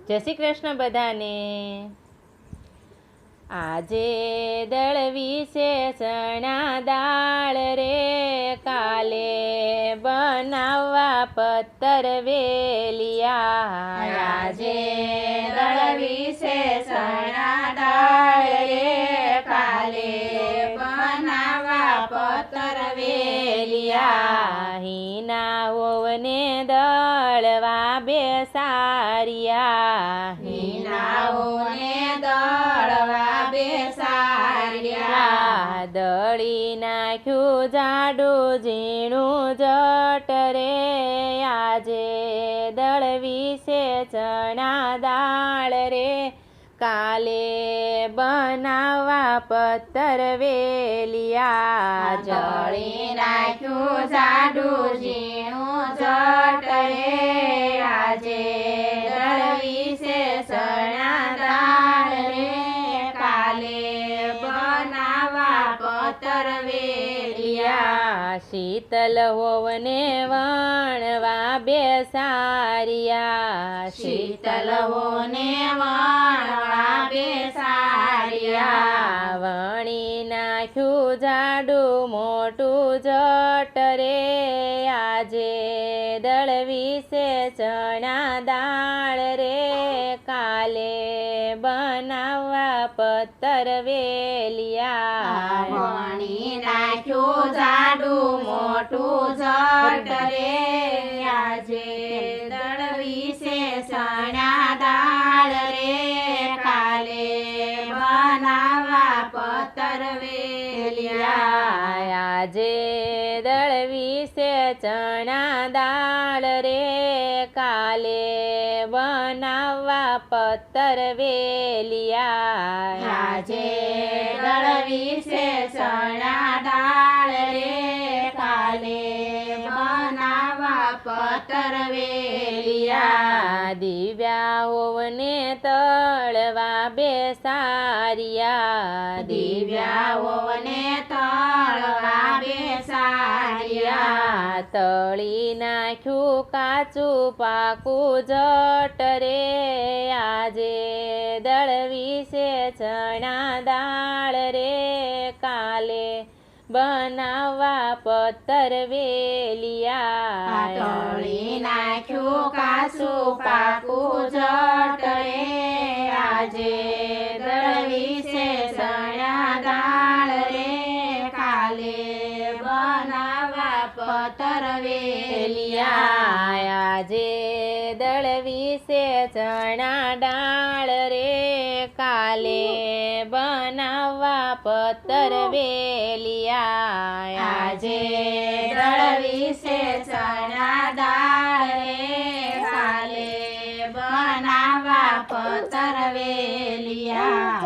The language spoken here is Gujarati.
જય શ્રી કૃષ્ણ બધાને। આજે દળવી છે ચણા દાળ રે, કાલે બનાવવા પત્તર વેલિયા। આજે દળવી છે ચણા દાળ રે, કાલે બનાવવા પત્તર વેલિયા। હિના હોવને દળવા બેસારિયા, હિનાઓને દળવા બેસાડ્યા। દળી નાખ્યું જાડું ઝીણું જટ રે, આજે દળવી છે ચણા દાળ રે, કાલે બનાવવા પત્તર વેલિયા। દળી નાખ્યું જાડું ઝીણું જટ રે, આજે દળવી છે ચણા દાળ રે, કાલે બનાવવા પત્તર વેલિયા। શીતલ હોવને વણવા બેસારિયા, શીતલ હોને વણવા બેસાડ્યા। વણી નાખ્યું જાડું મોટું જટ રે, આજે દળવી છે ચણા દાળ રે, કાલે બનાવવા પત્તર વેલિયા। વણી નાખ્યું જાડું મોટું જટ રે, આજે દળવી છે ચણા દાળ રે, કાલે બનાવવા પત્તર વેલિયા। આજે દળવી છે ચણા દાળ રે, કાલે બનાવવા પત્તર વેલિયા। આજે દળવી છે ચણા દાળ રે, કાલે બનાવવા પત્તર વેલિયા। દિવ્યા હોવને તળવા બેસારિયા, દિવ્યાઓને તળવા બેસાડ્યા। તળી નાખ્યું કાચું પાકું જટ રે, આજે દળવી છે ચણા દાળ રે, કાલે બનાવવા પત્તર વેલિયા। તળી નાખ્યું કાચું પાકું જટ રે, આજે દળવી છે ચણા દાળ રે, કાલે બનાવવા પત્તર વેલિયા। આજે દળવી છે ચણા દાળ રે, કાલે બનાવવા પત્તર વેલિયા। આજે દળવી છે ચણા દાળ રે, કાલે બનાવવા પત્તર વેલિયા।